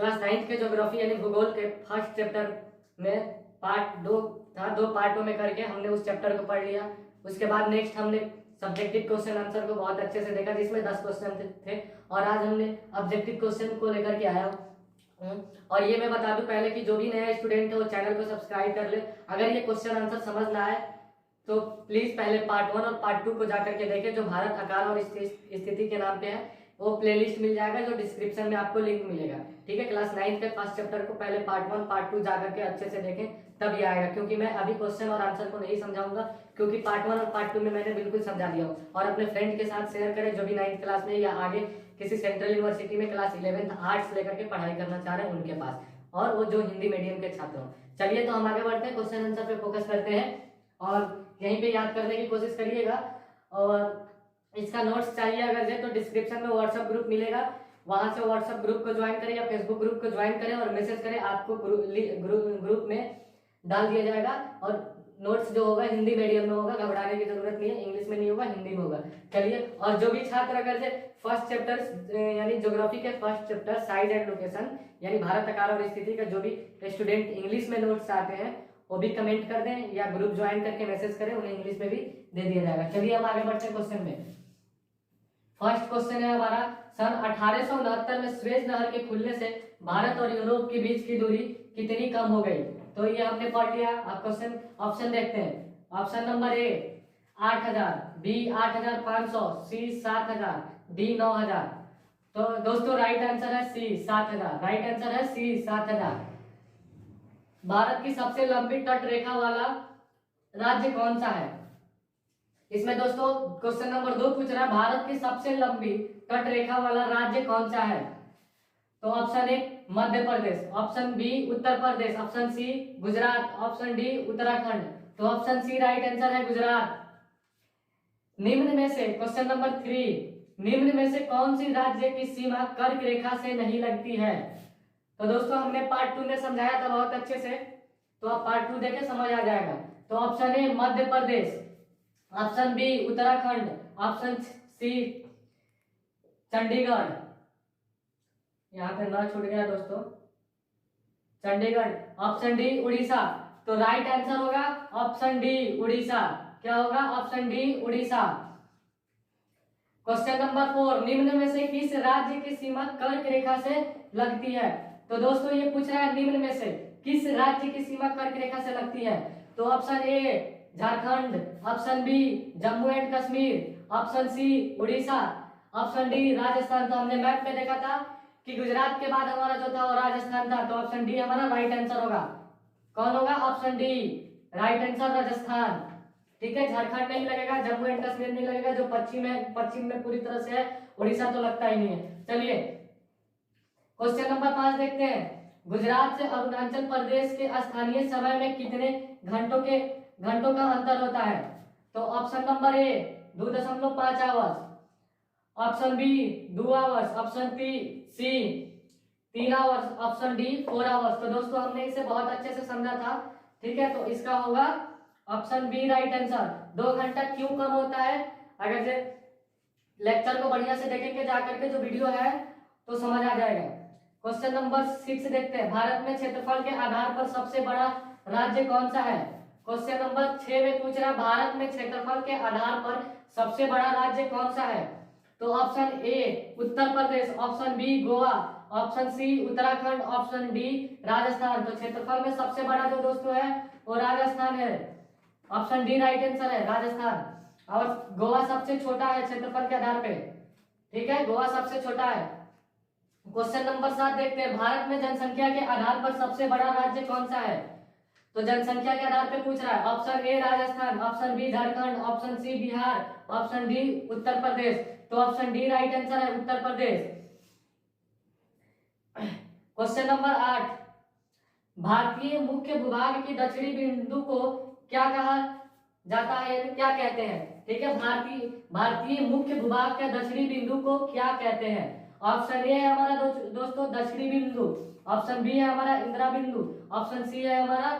Class 9th के geography यानी भूगोल के फर्स्ट चैप्टर में पार्ट 2 था, 2 पार्टों में करके हमने उस चैप्टर को पढ़ लिया। उसके बाद नेक्स्ट हमने सब्जेक्टिव क्वेश्चन आंसर को बहुत अच्छे से देखा, जिसमें 10 क्वेश्चन थे और आज हमने ऑब्जेक्टिव क्वेश्चन को लेकर के आया हूं। और ये मैं बता दूं पहले कि जो भी नया स्टूडेंट है वो चैनल को सब्सक्राइब कर ले। अगर ये क्वेश्चन आंसर समझ ना आए तो प्लीज पहले पार्ट 1 और पार्ट 2 को जाकर के देखें, जो भारत आकार और स्थिति के नाम पे है। वो प्लेलिस्ट मिल जाएगा जो डिस्क्रिप्शन में आपको लिंक मिलेगा, ठीक है। क्लास 9 के फर्स्ट चैप्टर को पहले पार्ट 1 पार्ट 2 जाकर के अच्छे से देखें, तब ये आएगा। क्योंकि मैं अभी क्वेश्चन और आंसर को नहीं समझाऊंगा, क्योंकि पार्ट 1 और पार्ट 2 में मैंने बिल्कुल समझा दिया। और अपने फ्रेंड के साथ शेयर करें जो भी 9th क्लास में या आगे किसी सेंट्रल यूनिवर्सिटी में क्लास 11th आर्ट्स लेकर के पढ़ाई करना चाह रहे हैं उनके पास, और वो जो हिंदी मीडियम के छात्र हो। चलिए तो हम आगे बढ़ते हैं, क्वेश्चन आंसर पे फोकस करते हैं और यहीं पे याद करने की कोशिश करिएगा। और इसका नोट्स चाहिए अगर जे तो डिस्क्रिप्शन में व्हाट्सएप ग्रुप मिलेगा, वहां से व्हाट्सएप ग्रुप को ज्वाइन करें या फेसबुक ग्रुप को ज्वाइन करें और मैसेज करें, आपको ग्रुप में डाल दिया जाएगा। और नोट्स जो होगा हिंदी मीडियम में होगा, घबराने की जरूरत नहीं है, इंग्लिश में नहीं होगा, हिंदी में होगा। चलिए, और जो भी छात्र अगर से फर्स्ट चैप्टर यानी ज्योग्राफी के first chapter size and location यानी भारत आकार और स्थिति का जो भी स्टूडेंट इंग्लिश में नोट्स चाहते हैं वो भी कमेंट कर दें या ग्रुप ज्वाइन करके मैसेज करें, उन्हें इंग्लिश में भी दे दिया जाएगा। चलिए हम आगे बढ़ते हैं क्वेश्चन में। फर्स्ट क्वेश्चन है हमारा, सन 1869 में स्वेज नहर के खुलने से भारत और यूरोप के बीच की दूरी कितनी कम हो गई? तो ये हमने पढ़ लिया। आप क्वेश्चन ऑप्शन देखते हैं। Option number A 8000, B 8500, C 7000, D 9000। तो दोस्तों राइट आंसर है सी 7000। राइट आंसर है सी 7000। भारत की सबसे लंबी तट रेखा वाला राज्य कौन सा है? इसमें दोस्तों क्वेश्चन नंबर 2 पूछ रहा है भारत की सबसे लंबी तट रेखा वाला राज्य कौन सा है? तो option A Madhya Pradesh, option B Uttar Pradesh, option C Gujarat, option D Uttarakhand. तो ऑप्शन सी राइट आंसर है गुजरात। निम्न में से क्वेश्चन नंबर 3, निम्न में से कौन सी राज्य की सीमा कर्क रेखा से नहीं लगती है? तो दोस्तों हमने पार्ट 2 में समझाया था बहुत अच्छे से, तो आप पार्ट 2 देखें समझ आ जाएगा। तो option A Madhya Pradesh, option B Uttarakhand, option C Chandigarh. यहां पे ना छूट गया दोस्तों, चंडीगढ़। Option D Orissa. तो राइट आंसर होगा ऑप्शन डी उड़ीसा। क्या होगा? Option D Orissa. Question number 4, निम्न में से किस राज्य की सीमा कर्क रेखा से लगती है? तो दोस्तों ये पूछ रहा है निम्न में से किस राज्य की सीमा कर्क रेखा से लगती है? तो option A Jharkhand, option B Jammu and Kashmir, option C Orissa, option D Rajasthan. तो हमने मैप में देखा था कि गुजरात के बाद हमारा जो था वो राजस्थान था, तो ऑप्शन डी हमारा राइट आंसर होगा। कौन होगा? Option D right answer Rajasthan. ठीक है, झारखंड नहीं लगेगा, जम्मू एंड कश्मीर नहीं लगेगा, जो पश्चिम में पूरी तरह से है, उड़ीसा तो लगता ही नहीं है। चलिए क्वेश्चन नंबर 5 देखते हैं। गुजरात से अरुणाचल प्रदेश के स्थानीय समय में कितने घंटों का अंतर होता है? तो option number A 2.5 hours, option B 2 hours, option C 3 hours, option D 4 hours. तो दोस्तों हमने इसे बहुत अच्छे से समझा था, ठीक है। तो इसका होगा ऑप्शन बी राइट आंसर। 2 घंटा क्यों कम होता है? अगर से लेक्चर को बढ़िया से देखेंगे जाकर के जो वीडियो है तो समझ आ जाएगा। क्वेश्चन नंबर 6 देखते हैं। भारत में क्षेत्रफल के आधार पर सबसे बड़ा राज्य कौन सा है? क्वेश्चन नंबर 6 में पूछ रहा है भारत में क्षेत्रफल के आधार पर सबसे बड़ा राज्य कौन सा है? तो option A Uttar Pradesh, option B Goa, option C Uttarakhand, option D Rajasthan. तो क्षेत्रफल में सबसे बड़ा जो दोस्तों है वो राजस्थान है। ऑप्शन डी राइट आंसर है राजस्थान। और गोवा सबसे छोटा है क्षेत्रफल के आधार पे, ठीक है, गोवा सबसे छोटा है। क्वेश्चन नंबर 7 देखते हैं। भारत में जनसंख्या के आधार पर सबसे बड़ा राज्य कौन सा है? तो जनसंख्या के आधार पे पूछ रहा है। Option A Rajasthan, option B Jharkhand, option C Bihar, option D Uttar Pradesh. तो ऑप्शन डी राइट आंसर है उत्तर प्रदेश। क्वेश्चन नंबर 8, भारतीय मुख्य भूभाग की दक्षिणी बिंदु को क्या कहा जाता है, क्या कहते हैं? ठीक है, भारतीय मुख्य भूभाग के दक्षिणी बिंदु को क्या कहते हैं? ऑप्शन ए है हमारा दोस्तों दक्षिणी बिंदु, ऑप्शन बी है हमारा इंदिरा बिंदु, ऑप्शन सी है हमारा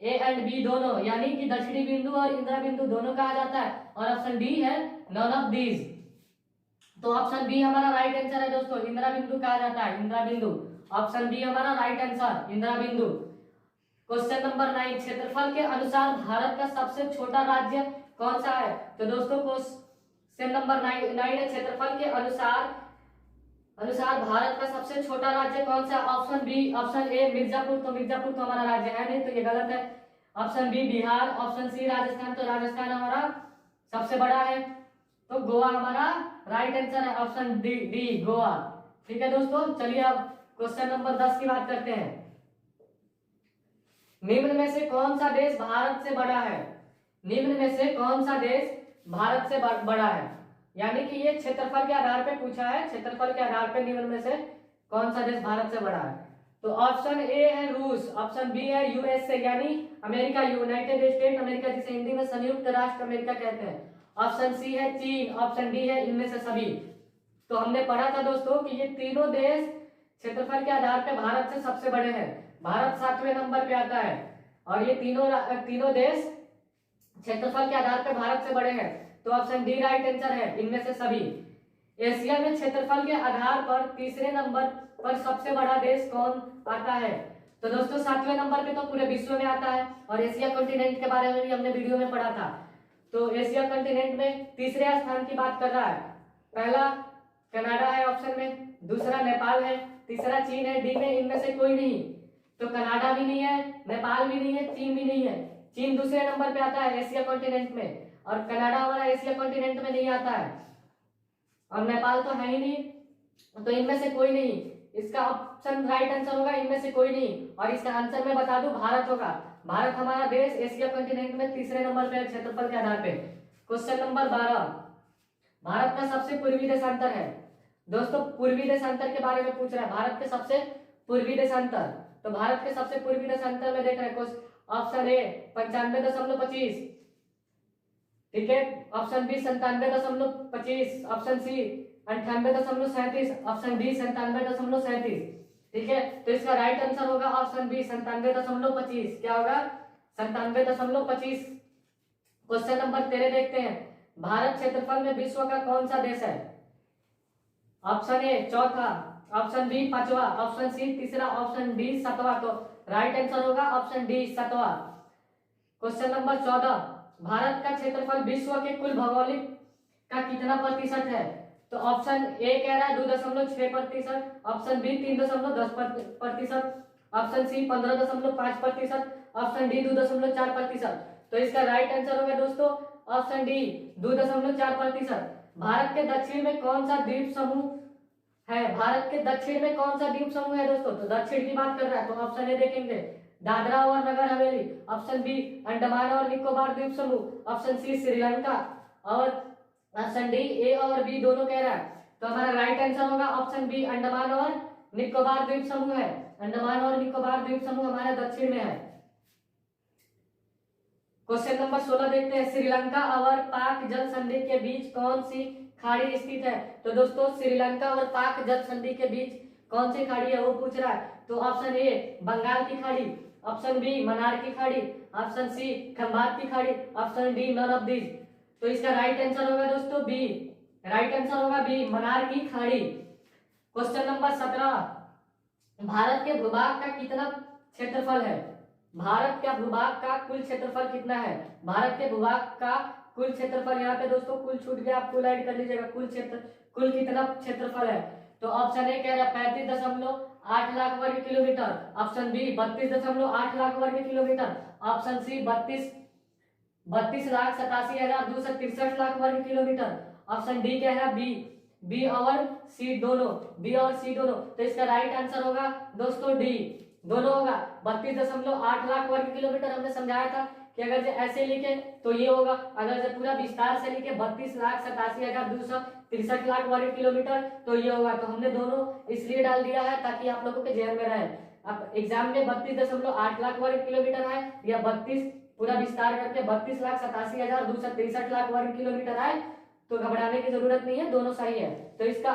ए एंड बी दोनों, यानी कि दक्षिणी बिंदु और इंदिरा बिंदु दोनों कहा जाता है, और ऑप्शन डी है नॉन ऑफ दीज। तो ऑप्शन बी हमारा राइट आंसर है दोस्तों, इंदिरा बिंदु कहा जाता है, इंदिरा बिंदु। ऑप्शन बी हमारा राइट आंसर इंदिरा बिंदु। क्वेश्चन नंबर 9, क्षेत्रफल के अनुसार भारत का सबसे छोटा राज्य कौन सा है? तो दोस्तों क्वेश्चन नंबर 9 है, क्षेत्रफल के अनुसार भारत का सबसे छोटा राज्य कौन सा? Option B, option A Mirzapur. तो मिर्जापुर तो हमारा राज्य है नहीं, तो ये गलत है। Option B Bihar, option C Rajasthan. तो राजस्थान हमारा सबसे बड़ा है, तो गोवा हमारा राइट आंसर है, ऑप्शन डी गोवा। ठीक है दोस्तों, चलिए अब क्वेश्चन नंबर 10 की बात करते हैं। निम्न में से कौन सा देश भारत से बड़ा है? निम्न में से कौन सा देश भारत से बड़ा है? यानी कि ये क्षेत्रफल के आधार पे पूछा है, क्षेत्रफल के आधार पे निम्न में से कौन सा देश भारत से बड़ा है? तो ऑप्शन ए है रूस, ऑप्शन बी है यूएसए यानी अमेरिका, यूनाइटेड स्टेट अमेरिका, जिसे हिंदी में संयुक्त राष्ट्र अमेरिका कहते हैं। ऑप्शन सी है चीन, ऑप्शन डी है इनमें से सभी। तो हमने पढ़ा था दोस्तों कि ये तीनों देश क्षेत्रफल के आधार पे भारत से सबसे बड़े हैं। भारत 7वें नंबर पे आता है और ये तीनों देश क्षेत्रफल के आधार पे भारत से बड़े हैं। तो ऑप्शन डी राइट आंसर है, इनमें से सभी। एशिया में क्षेत्रफल के आधार पर तीसरे नंबर पर सबसे बड़ा देश कौन आता है? तो दोस्तों 7वें नंबर पे तो पूरे विश्व में आता है और एशिया कॉन्टिनेंट के बारे में भी हमने वीडियो में पढ़ा था। तो एशिया कॉन्टिनेंट में तीसरे स्थान की बात कर रहा है। पहला कनाडा है ऑप्शन में, दूसरा नेपाल है, तीसरा चीन है। डी में इनमें से कोई नहीं, तो कनाडा भी नहीं है, नेपाल भी नहीं है, चीन भी नहीं है। चीन दूसरे नंबर पे आता है एशिया कॉन्टिनेंट में और कनाडा हमारा एशिया कॉन्टिनेंट में नहीं आता है और नेपाल तो है ही नहीं, तो इनमें से कोई नहीं। इसका ऑप्शन राइट आंसर होगा इनमें से कोई नहीं। और इसका आंसर मैं बता दूं भारत होगा। भारत हमारा देश एशिया कॉन्टिनेंट में तीसरे नंबर पे क्षेत्रफल के आधार पे। क्वेश्चन नंबर 12, भारत का सबसे पूर्वी देशांतर है। दोस्तों पूर्वी देशांतर के बारे में पूछ रहा है, भारत के सबसे पूर्वी देशांतर। तो भारत के सबसे पूर्वी देशांतर में देख रहे हैं ऑप्शन ए 95.25, ठीक है, option B 97.25, option C 98.37, option D 97.37। ठीक है, तो इसका राइट आंसर होगा ऑप्शन बी 97.25। क्या होगा? 97.25। क्वेश्चन नंबर 13 देखते हैं, भारत क्षेत्रफल में विश्व का कौन सा देश है? ऑप्शन ए चौथा, ऑप्शन बी पांचवा, ऑप्शन सी तीसरा, ऑप्शन डी सातवां। तो राइट आंसर होगा ऑप्शन डी सातवां। क्वेश्चन नंबर 14, भारत का क्षेत्रफल विश्व के कुल भौगोलिक का कितना प्रतिशत है? तो ऑप्शन ए कह रहा है 2.6%, option B 3.10%, option C 15.5%, option D 2.4%। तो इसका राइट आंसर होगा दोस्तों ऑप्शन डी 2.4%। भारत के दक्षिण में कौन सा द्वीप समूह है? भारत के दक्षिण में कौन सा द्वीप समूह है दोस्तों? तो दक्षिण की बात कर रहा है, तो ऑप्शन ए देखेंगे दादरा और नगर हवेली, ऑप्शन बी अंडमान और निकोबार द्वीप समूह, ऑप्शन सी श्रीलंका और ऑप्शन डी ए और बी दोनों कह रहा है। तो हमारा राइट आंसर होगा ऑप्शन बी अंडमान और निकोबार द्वीप समूह है। अंडमान और निकोबार द्वीप समूह हमारे दक्षिण में है। क्वेश्चन नंबर 16 देखते हैं, श्रीलंका और पाक जल संधि के बीच कौन सी खाड़ी स्थित है? तो दोस्तों श्रीलंका और पाक जल संधि के बीच कौन सी खाड़ी है वो पूछ रहा है। तो ऑप्शन ए बंगाल की खाड़ी, ऑप्शन बी मन्नार की खाड़ी, ऑप्शन सी खंबात की खाड़ी, option D none of these. तो इसका राइट आंसर होगा दोस्तों बी, राइट आंसर होगा बी मन्नार की खाड़ी। क्वेश्चन नंबर 17, भारत के भूभाग का कितना क्षेत्रफल है? भारत का भूभाग का कुल क्षेत्रफल कितना है? भारत के भूभाग का कुल क्षेत्रफल, यहाँ पे दोस्तों कुल छूट गया, आप कुल ऐड कर लीजिएगा। कुल कितना क्षेत्रफल है? तो ऑप्शन ए कह रहा है 35.8 लाख वर्ग किलोमीटर, ऑप्शन बी 32.8 लाख वर्ग किलोमीटर, ऑप्शन सी 32,87,263 लाख वर्ग किलोमीटर, ऑप्शन डी कह रहा है बी और सी दोनों, बी और सी दोनों। तो इसका राइट आंसर होगा दोस्तों डी दोनों होगा। 32.8 लाख वर्ग किलोमीटर हमने समझाया था कि अगर जो ऐसे लिखे तो ये होगा, अगर जो पूरा विस्तार से लिखे 32,87,263 लाख वर्ग किलोमीटर तो ये होगा। तो हमने दोनों इसलिए डाल दिया है ताकि आप लोगों के ध्यान में रहे। अब एग्जाम में 32.8 लाख वर्ग किलोमीटर है या 32 पूरा विस्तार करके 32,87,263 लाख वर्ग किलोमीटर है तो घबराने की जरूरत नहीं है, दोनों सही है। तो इसका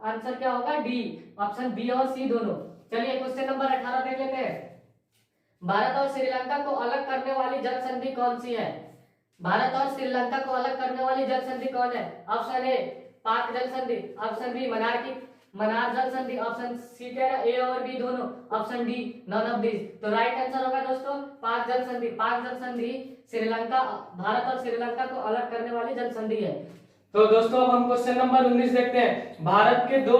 आंसर क्या होगा? डी, ऑप्शन बी और सी दोनों। चलिए क्वेश्चन नंबर 18 देख लेते हैं, भारत और श्रीलंका को अलग करने वाली जल संधि कौन सी है? भारत और श्रीलंका को अलग करने वाली जल संधि कौन है? ऑप्शन ए पाक जल संधि, ऑप्शन बी मन्नार की मनार जल संधि, ऑप्शन सी कह रहा है ए और बी दोनों, option D none of this. तो राइट आंसर होगा दोस्तों पाक जल संधि। पाक जल संधि श्रीलंका, भारत और श्रीलंका को अलग करने वाली जल संधि है। तो दोस्तों अब हम क्वेश्चन नंबर 19 देखते हैं। भारत के दो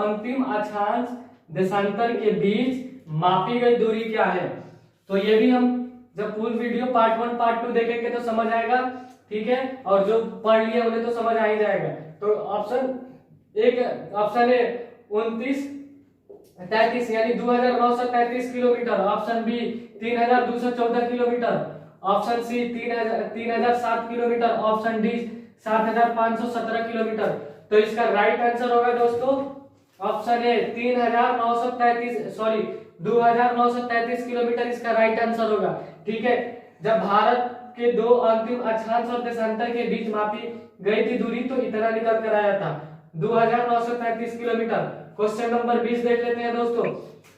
अंतिम अक्षांश देशांतर के बीच मापी गई दूरी क्या है? तो ये भी हम जब पूर्ण वीडियो पार्ट 1 पार्ट 2 देखेंगे तो समझ आएगा, ठीक है, और जो पढ़ लिए उन्हें तो समझ आ ही जाएगा। तो ऑप्शन ए 2933 यानी 2933 kilometre, option B 3214 kilometre, option C 3007 kilometre, option D 7517 kilometre. तो इसका राइट आंसर होगा दोस्तों ऑप्शन ए 2933 किलोमीटर इसका राइट आंसर होगा, ठीक है। जब भारत के दो अंतिम अक्षांश और देशांतर के बीच मापी गई थी दूरी तो इतना निकल कर आया था 2933 किलोमीटर। क्वेश्चन नंबर 20 देख लेते हैं दोस्तों।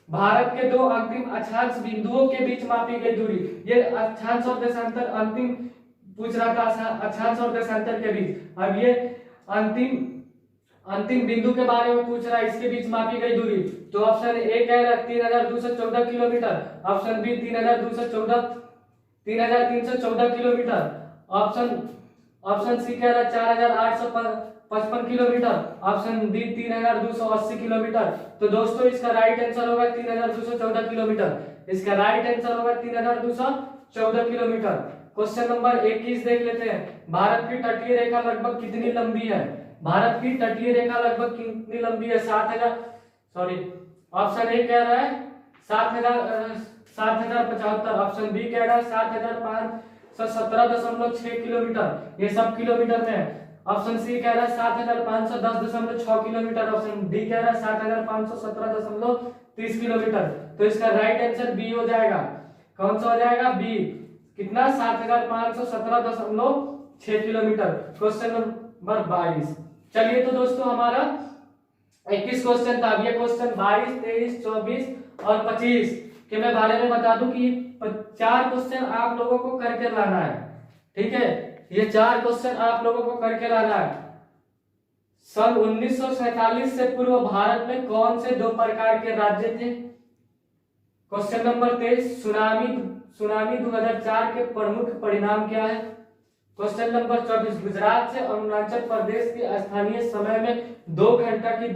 भारत के दो अंतिम अक्षांश बिंदुओं के बीच मापी गई दूरी, ये अक्षांश और देशांतर अंतिम पूछ रहा था, अक्षांश और देशांतर के बीच। अब ये अंतिम बिंदु के बारे में पूछ रहा है, इसके बीच मापी गई दूरी। तो ऑप्शन ए कह रहा है 3214 kilometre, option B 3314 kilometre, option C कह रहा है 4855 किलोमीटर, ऑप्शन डी 3280 किलोमीटर। तो दोस्तों इसका राइट आंसर होगा 3214 किलोमीटर। इसका राइट आंसर होगा 3214 किलोमीटर। क्वेश्चन नंबर 21 देख लेते हैं। भारत की तटीय रेखा लगभग कितनी लंबी है? भारत की तटीय रेखा लगभग कितनी लंबी है? ऑप्शन ए कह रहा है 7075, ऑप्शन बी कह रहा है 7517.6 किलोमीटर, ये सब किलोमीटर में है। ऑप्शन सी कह रहा है 7510.6 किलोमीटर, ऑप्शन डी कह रहा है 7517.30 किलोमीटर। तो इसका राइट आंसर बी हो जाएगा। कौन सा हो जाएगा? बी। कितना? 7517.6 किलोमीटर। Question number 22। चलिए तो दोस्तों हमारा 21 क्वेश्चन था। अब ये क्वेश्चन 22, 23, 24 और 25 के मैं बारे में बता दूं कि 4 क्वेश्चन आप लोगों को करके लाना है, ठीक है। ये 4 क्वेश्चन आप लोगों को करके लाना है। सन 1947 से पूर्व भारत में कौन से 2 प्रकार के राज्य थे? क्वेश्चन नंबर 23 सुनामी 2004 के प्रमुख परिणाम क्या है? क्वेश्चन नंबर 24 गुजरात से अरुणाचल प्रदेश की स्थानीय समय में 2 घंटा की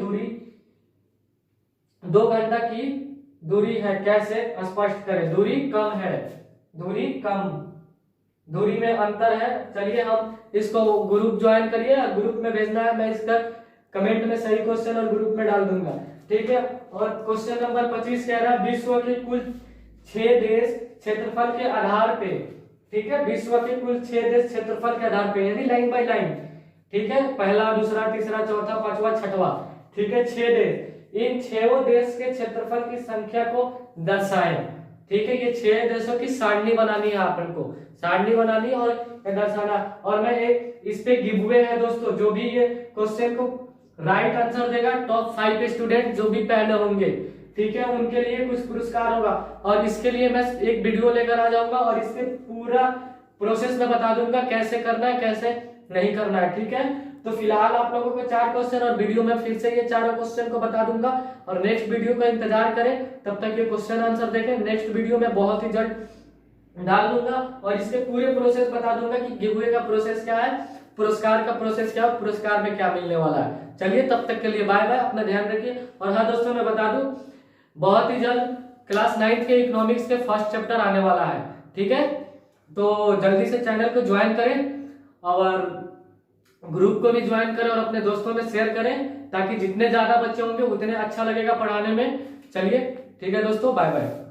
दूरी है, कैसे स्पष्ट करें? दूरी कम है, दूरी में अंतर है। चलिए हम इसको ग्रुप ज्वाइन करिए, ग्रुप में भेजना है, मैं इसका कमेंट में सही क्वेश्चन और ग्रुप में डाल दूंगा, ठीक है। और क्वेश्चन नंबर 25 कह रहा है विश्व के कुल 6 देश क्षेत्रफल के आधार पे, ठीक है, विश्व के कुल 6 देश क्षेत्रफल के आधार पे यानी लाइन बाय लाइन, ठीक है, पहला, दूसरा, तीसरा, चौथा, पांचवा, छठवा, ठीक है, 6 देश। इन 6 देश के क्षेत्रफल की संख्या को दर्शाएं, ठीक है। ये 6 देशों की सारणी बनानी है, अपन को सारणी बनानी और दर्शाना। और मैं एक इस पे गिवअवे है दोस्तों, जो भी ये क्वेश्चन को राइट आंसर देगा टॉप 5 स्टूडेंट जो भी पहले होंगे, ठीक है, उनके लिए कुछ पुरस्कार होगा। और इसके लिए मैं एक वीडियो लेकर आ जाऊंगा और इसके पूरा प्रोसेस में बता दूंगा कैसे करना है, कैसे नहीं करना है, ठीक है। तो फिलहाल आप लोगों को 4 क्वेश्चन और वीडियो में फिर से ये 4 क्वेश्चन को बता दूंगा और नेक्स्ट वीडियो का इंतजार करें। तब तक ये क्वेश्चन आंसर देखें। नेक्स्ट वीडियो में बहुत ही जल्द डाल दूंगा और इसके पूरे प्रोसेस बता दूंगा कि गिवअवे का प्रोसेस क्या है, पुरस्कार का प्रोसेस क्या है, पुरस्कार में क्या मिलने वाला है। चलिए तब तक के लिए बाय बाय, अपना ध्यान रखिए। और हाँ दोस्तों मैं बता दूं बहुत ही जल्द क्लास 9 के इकोनॉमिक्स के फर्स्ट चैप्टर आने वाला है, ठीक है। तो जल्दी से चैनल को ज्वाइन करें और ग्रुप को भी ज्वाइन करें और अपने दोस्तों में शेयर करें ताकि जितने ज्यादा बच्चे होंगे उतने अच्छा लगेगा पढ़ाने में। चलिए ठीक है दोस्तों, बाय बाय।